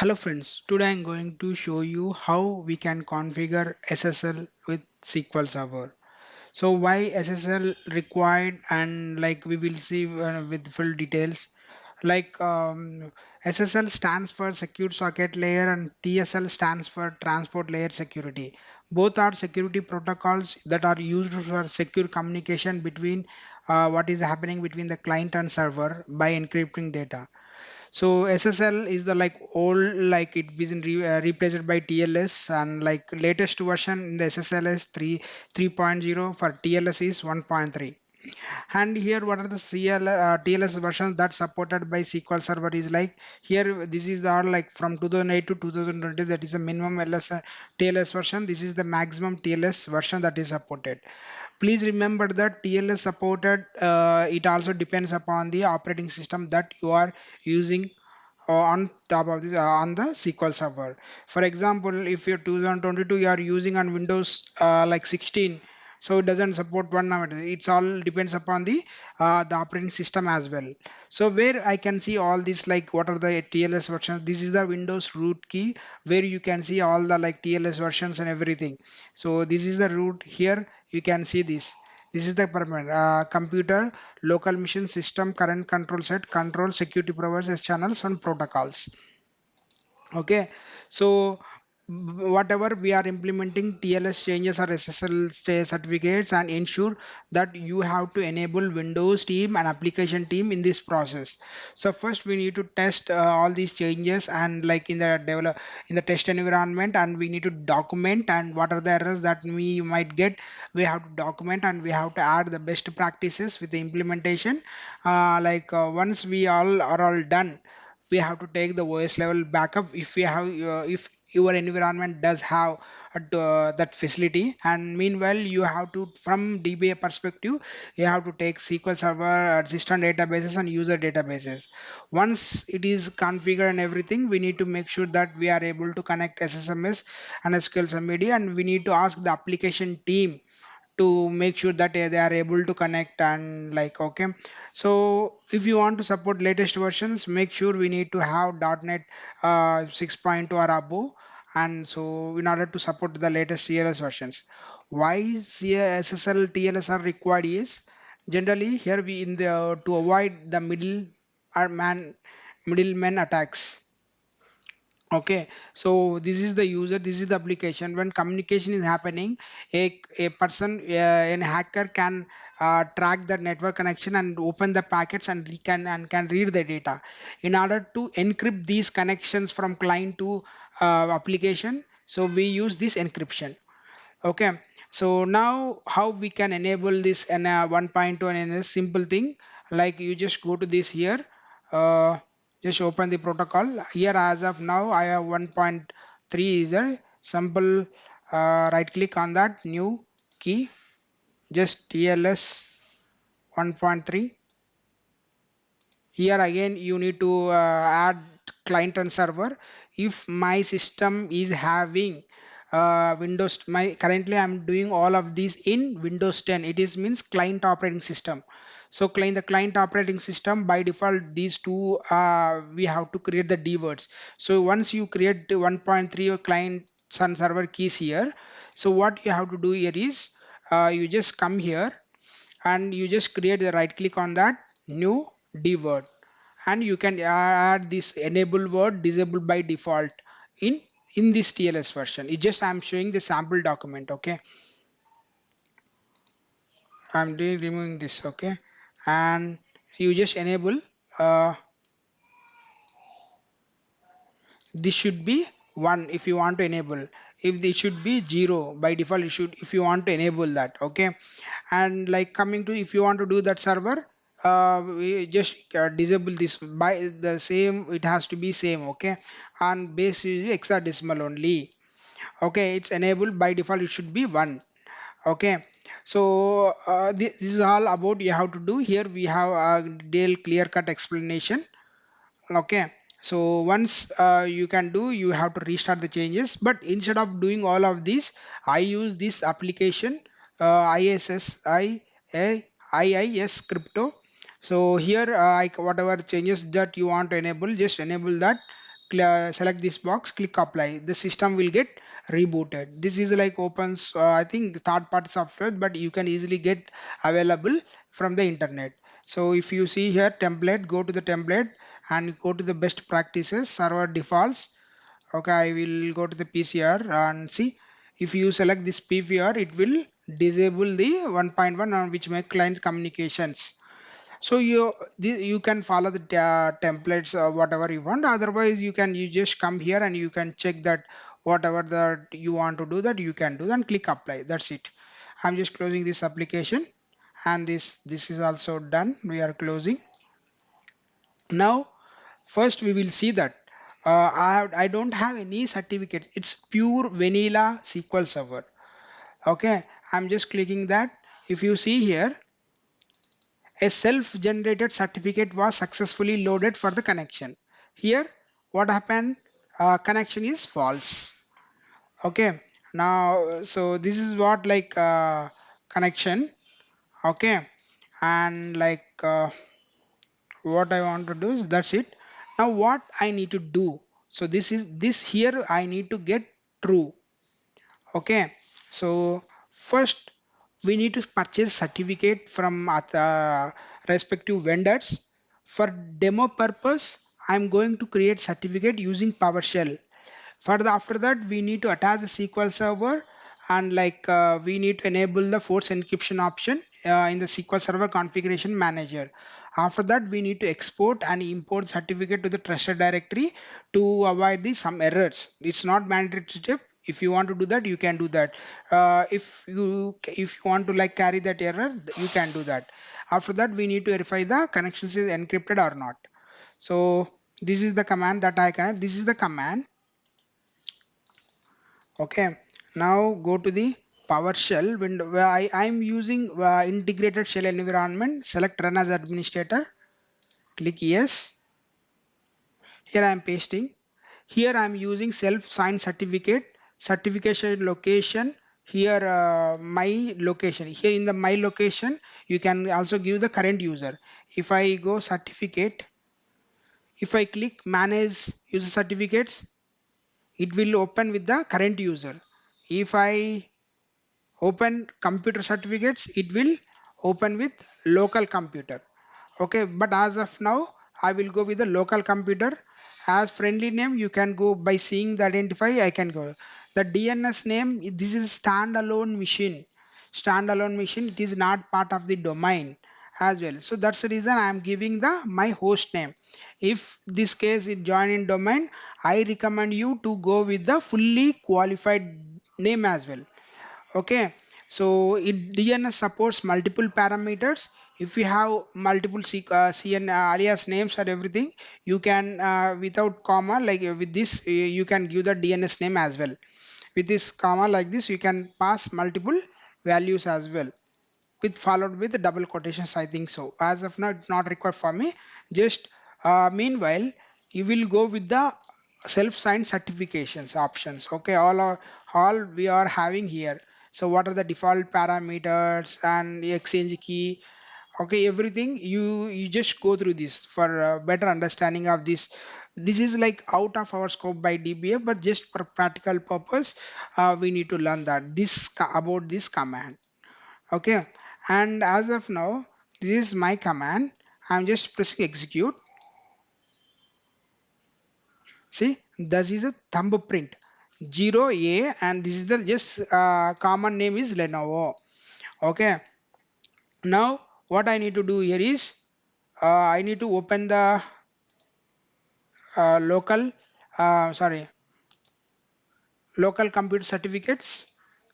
Hello friends, today I'm going to show you how we can configure SSL with SQL Server. So why SSL required, and like we will see with full details. Like SSL stands for Secure Socket Layer and TSL stands for Transport Layer Security. Both are security protocols that are used for secure communication between what is happening between the client and server by encrypting data. So SSL is the like old, like it been replaced by TLS, and like latest version in the SSL is 3.0, for TLS is 1.3. And here what are the TLS versions that supported by SQL Server is like here this is the all like from 2008 to 2020, that is a minimum TLS version. This is the maximum TLS version that is supported. Please remember that TLS supported, it also depends upon the operating system that you are using on top of the on the SQL Server. For example, if you're 2022 you are using on Windows like 16, so it doesn't support one nowadays. It's all depends upon the operating system as well. So where I can see all this, like what are the TLS versions. This is the Windows root key where you can see all the like TLS versions and everything. So this is the root. Here you can see this is the permanent computer, local machine, system, current control set, control, security providers, channels and protocols. Okay, so whatever we are implementing TLS changes or SSL certificates, and ensure that you have to enable Windows team and application team in this process. So first we need to test all these changes, and like in the develop in the test environment, and we need to document, and what are the errors that we might get, we have to document, and we have to add the best practices with the implementation. Once we all are all done, we have to take the OS level backup if we have if your environment does have that facility. And meanwhile you have to, from DBA perspective, you have to take SQL Server, system databases and user databases. Once it is configured and everything, we need to make sure that we are able to connect SSMS and SQL Media, and we need to ask the application team to make sure that they are able to connect. And like okay, so if you want to support latest versions, make sure we need to have .NET 6.2 or above. And so in order to support the latest TLS versions, why SSL TLS are required is generally here we in the to avoid the middleman attacks. Okay, so this is the user, this is the application. When communication is happening, a person, an hacker can track the network connection and open the packets, and can read the data. In order to encrypt these connections from client to application, so we use this encryption. Okay, so now how we can enable this in a 1.2, and in a simple thing, like you just go to this here, uh, just open the protocol here. As of now I have 1.3 is a simple, right click on that new key, just TLS 1.3. Here again you need to add client and server. If my system is having Windows, my currently I'm doing all of these in Windows 10, it is means client operating system. So the client operating system, by default these two we have to create the D words. So once you create the 1.3 or client and server keys here, so what you have to do here is you just come here and you just create the right click on that new D word, and you can add this enable word disabled by default in this TLS version. It just I'm showing the sample document. Okay, I'm doing removing this. Okay, and you just enable, uh, this should be 1 if you want to enable. If this should be 0 by default, it should, if you want to enable that. Okay, and like coming to, if you want to do that server, we just disable this by the same, it has to be same. Okay, and base is hexadecimal only. Okay, it's enabled by default, it should be 1. Okay, so this is all about you have to do. Here we have a detailed clear cut explanation. Okay, so once you can do, you have to restart the changes. But instead of doing all of this, I use this application, IIS crypto. So here whatever changes that you want to enable, just enable that select this box, click apply, the system will get rebooted. This is like opens I think third party software, but you can easily get available from the internet. So if you see here template, go to the template and go to the best practices server defaults. Okay, I will go to the PCR and see, if you select this PVR, it will disable the 1.1 on which make client communications. So you can follow the templates whatever you want. Otherwise you just come here and you can check that whatever that you want to do, that you can do, and click apply. That's it. I'm just closing this application, and this is also done. We are closing. Now first we will see that I don't have any certificate. It's pure vanilla SQL Server. Okay, I'm just clicking that. If you see here, a self-generated certificate was successfully loaded for the connection. Here, what happened? Connection is false. Okay. Now, so this is what like connection. Okay, and like what I want to do is that's it. Now, what I need to do? So this here I need to get true. Okay, so first we need to purchase certificate from respective vendors. For demo purpose, I'm going to create certificate using PowerShell. Further, after that, we need to attach the SQL Server, and like we need to enable the force encryption option in the SQL Server configuration manager. After that, we need to export and import certificate to the trusted directory to avoid the some errors. It's not mandatory step. If you want to do that, you can do that. If you want to like carry that error, you can do that. After that, we need to verify the connections is encrypted or not. So this is the command that I can. This is the command. Okay, now go to the PowerShell window where I'm using integrated shell environment. Select run as administrator. Click yes. Here I am pasting. Here I am using self-signed certificate. Certification location. Here my location. Here in the my location, you can also give the current user. If I go certificate, if I click manage user certificates, it will open with the current user. If I open computer certificates, it will open with local computer. Okay, but as of now I will go with the local computer. As friendly name, you can go by seeing the identify. I can go the DNS name. This is standalone machine. Standalone machine, it is not part of the domain as well. So that's the reason I am giving the my host name. If this case is join in domain, I recommend you to go with the fully qualified name as well. Okay, so it DNS supports multiple parameters. If you have multiple CN alias names or everything, you can without comma, like with this you can give the DNS name as well. With this comma like this, you can pass multiple values as well, with followed with double quotations. I think so. As of now, it's not required for me. Just meanwhile, you will go with the self-signed certifications options. Okay, all we are having here. So what are the default parameters and the exchange key? Okay, everything you just go through this for better understanding of this. This is like out of our scope by DBA, but just for practical purpose, we need to learn that about this command. Okay, and as of now, this is my command. I'm just pressing execute. See, this is a thumbprint 0A, and this is the just common name is Lenovo. Okay, now what I need to do here is I need to open the local sorry, local computer certificates.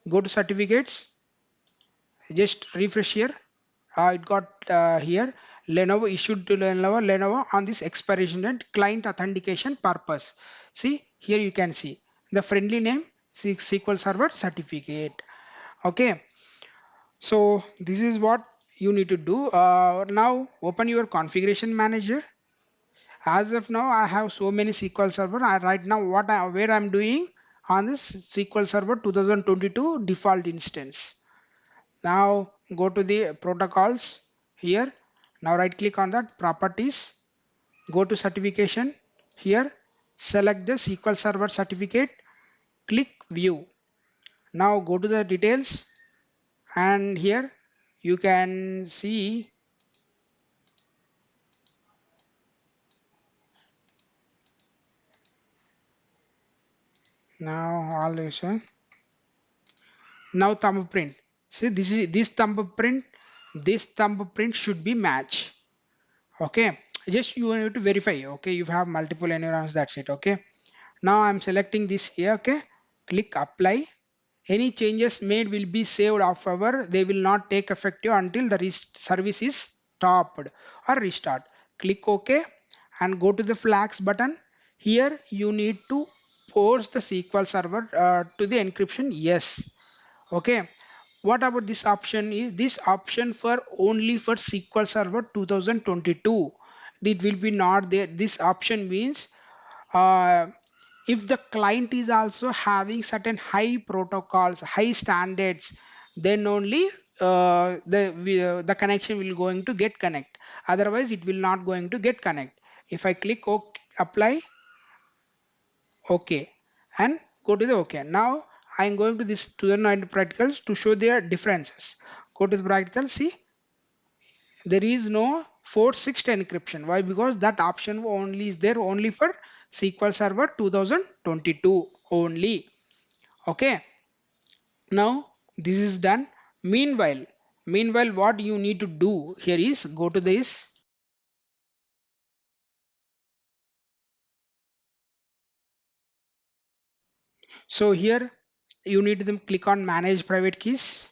Go to certificates, just refresh here. It got here Lenovo issued to Lenovo on this expiration date, client authentication purpose. See here, you can see the friendly name SQL Server certificate. Okay, so this is what you need to do. Now open your configuration manager. As of now, I have so many SQL Server. Right now, where I'm doing on this SQL Server 2022 default instance. Now go to the protocols here. Now right click on that properties. Go to certification here. select the SQL Server certificate, click view. Now go to the details, and here you can see now all this. Now thumbprint. See, this thumbprint. This thumbprint should be match. Okay, just you need to verify. Okay, you have multiple environments. That's it. Okay. Now I'm selecting this here. Okay, click apply. Any changes made will be saved however they will not take effective until the service is stopped or restart. Click OK and go to the flags button. Here you need to force the SQL Server to the encryption. Yes. Okay. What about this option? Is this option for only for SQL Server 2022? It will be not there. This option means uh, if the client is also having certain high protocols, high standards, then only the connection will going to get connect. Otherwise it will not going to get connect. If I click OK, apply, OK, and go to the OK. Now I am going to this to the practicals to show their differences. Go to the practical. See, there is no 4/6 encryption. Why? Because that option only is there only for SQL Server 2022 only. Okay, now this is done. Meanwhile, what you need to do here is go to this. So here you need to click on manage private keys.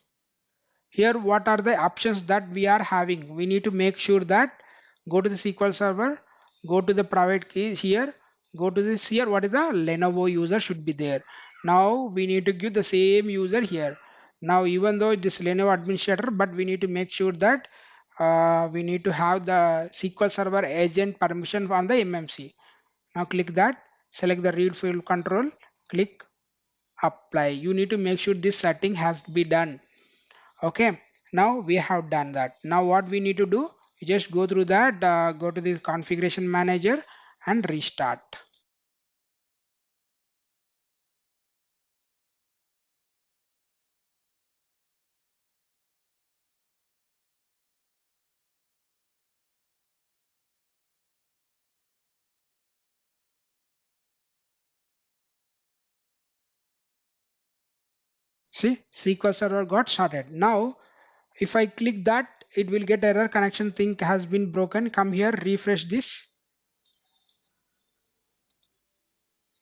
Here what are the options that we are having? We need to make sure that go to the SQL Server, go to the private keys here, go to this here. What is the Lenovo user should be there. Now we need to give the same user here. Now even though this Lenovo administrator, but we need to make sure that we need to have the SQL Server agent permission on the MMC. Now click that, select the read field control, click apply. You need to make sure this setting has to be done. Okay, now we have done that. Now what we need to do, you just go through that, go to the configuration manager and restart. See, SQL Server got started. Now if I click that, it will get error connection thing has been broken. Come here, refresh this.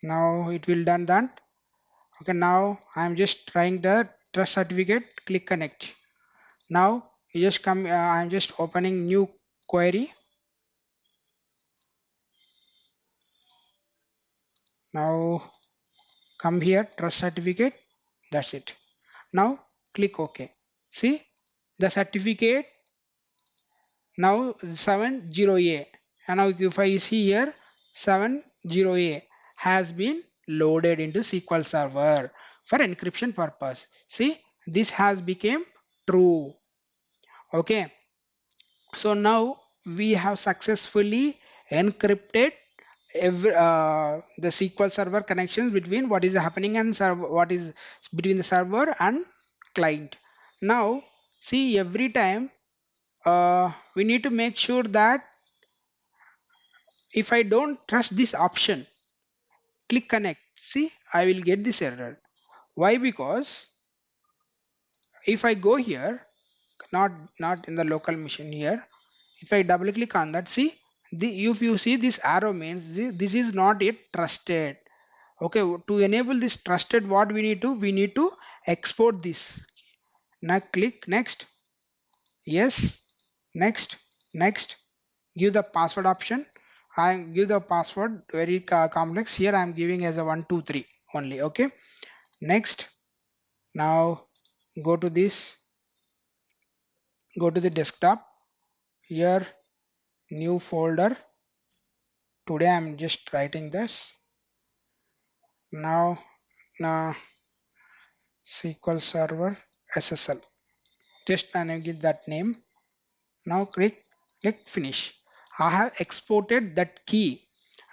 Now it will done that. Okay, now I'm just trying the trust certificate, click connect. Now you just come, I'm just opening new query. Now come here, trust certificate, that's it. Now click OK. See, the certificate now 70A, and now if I see here 70A has been loaded into SQL Server for encryption purpose. See, this has become true. Okay, so now we have successfully encrypted the SQL Server connections between what is happening and server, what is between the server and client. Now see, every time we need to make sure that if I don't trust this option, click connect. See, I will get this error. Why? Because if I go here, not in the local machine here, if I double click on that, see, if you see this arrow means this is not yet trusted. Okay, to enable this trusted, what we need to export this. Now click next. Yes, next, next. Give the password option. I give the password very complex. Here I am giving as a 123 only. Okay, next. Now go to this, go to the desktop. Here, new folder. Today I am just writing this. Now, now SQL Server SSL. Just I give that name. Now click finish. I have exported that key.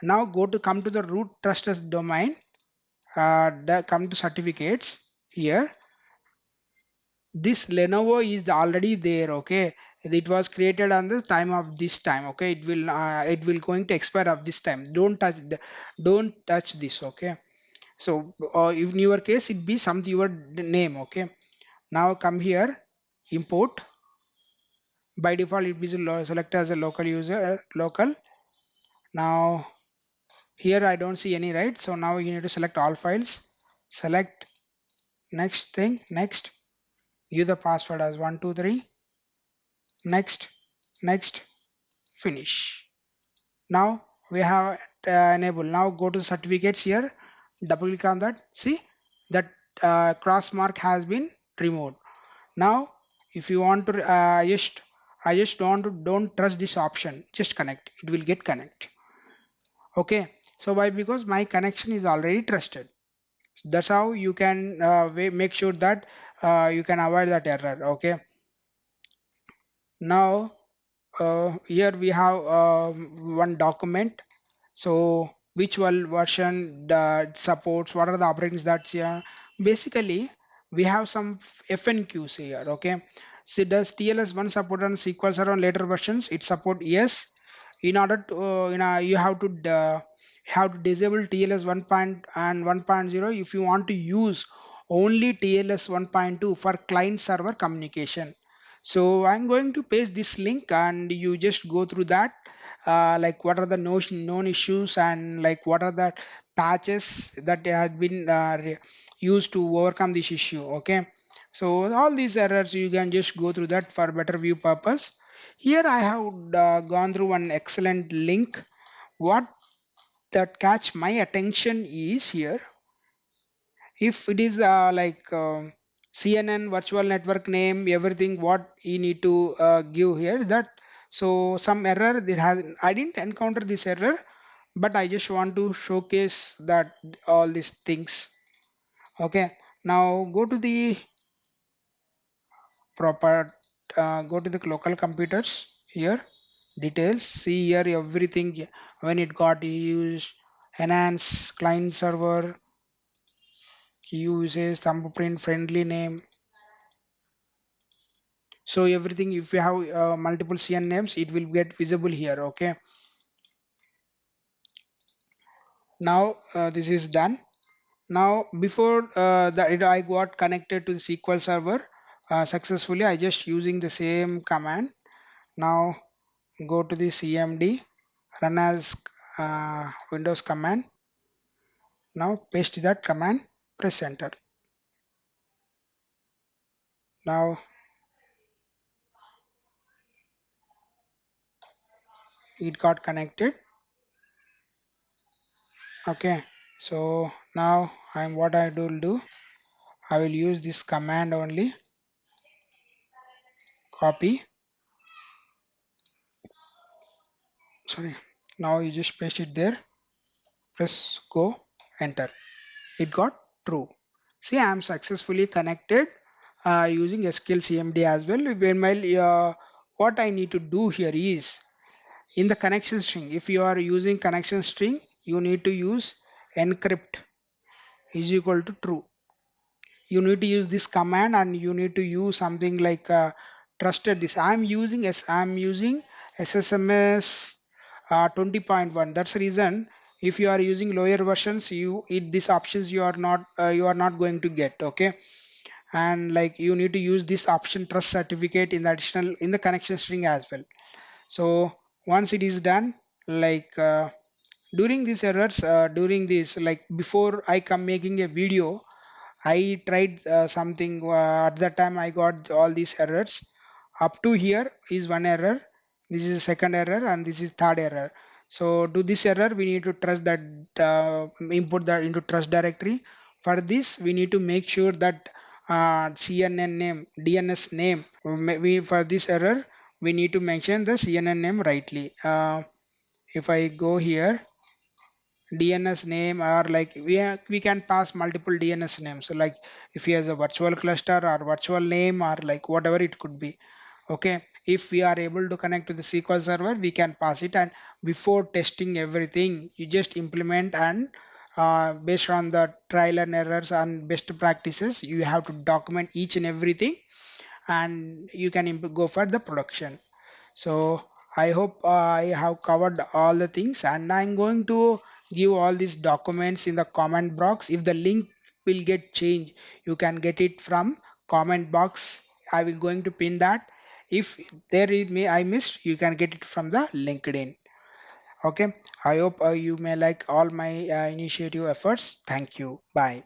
Now come to the root trusted domain, come to certificates here. This Lenovo is already there, okay. It was created on the time of this time, okay. It will going to expire of this time. Don't touch this, okay. So in your case it be some your name, okay. Now come here, import. By default it is select as a local user, local. Now here I don't see any, right? So now you need to select all files, select next thing, next, give the password as 123, next, next, finish. Now we have enable. Now go to certificates here, double click on that. See that cross mark has been removed. Now if you want to I just don't trust this option, just connect, it will get connect, okay. So why? Because my connection is already trusted. That's how you can make sure that you can avoid that error, okay. Now here we have one document. So which one version that supports, what are the operations that's here. Basically we have some FNQs here, okay. So does TLS1 support on SQL Server on later versions? It support, yes. In order to you have to disable TLS 1 point and 1.0 if you want to use only TLS 1.2 for client server communication. So I'm going to paste this link and you just go through that, like what are the known issues and like what are the patches that have been used to overcome this issue, okay. So all these errors you can just go through that for better view purpose. Here I have gone through one excellent link. What that catch my attention is here, if it is CNN virtual network name, everything what you need to give here, that so some error that has, I didn't encounter this error, but I just want to showcase that all these things, okay. Now go to the proper go to the local computers here, details, see here everything when it got used, enhance client server, key uses, thumbprint, friendly name. So everything, if you have multiple CN names, it will get visible here, okay. Now this is done. Now before that I got connected to the SQL server successfully, I just using the same command. Now go to the CMD, run as Windows command. Now paste that command, press enter. Now it got connected, okay. So now what I will do, I will use this command only, copy, sorry. Now you just paste it there, press go, enter. It got true. See, I am successfully connected using SQL CMD as well. When my what I need to do here is in the connection string, if you are using connection string, you need to use encrypt is equal to true. You need to use this command and you need to use something like trusted this. I'm using SSMS 20.1. That's the reason if you are using lower versions, these options you are not going to get, okay. And like you need to use this option trust certificate in the additional in the connection string as well. So once it is done, like during these errors, during this, like before I come making a video, I tried something at that time I got all these errors. Up to here is one error. This is second error and this is third error. So to this error we need to trust that import that into trust directory. For this we need to make sure that CNN name, DNS name. For this error we need to mention the CNN name rightly. If I go here, DNS name, or like we can pass multiple DNS names. So like if he has a virtual cluster or virtual name or like whatever it could be. Okay. If we are able to connect to the SQL server, we can pass it. And before testing everything. You just implement, and based on the trial and errors and best practices, you have to document each and everything, and you can go for the production. So I hope I have covered all the things, and I'm going to give all these documents in the comment box. If the link will get changed, you can get it from comment box. I will going to pin that. If there is me I missed, you can get it from the LinkedIn. Okay. I hope you may like all my initiative efforts. Thank you. Bye.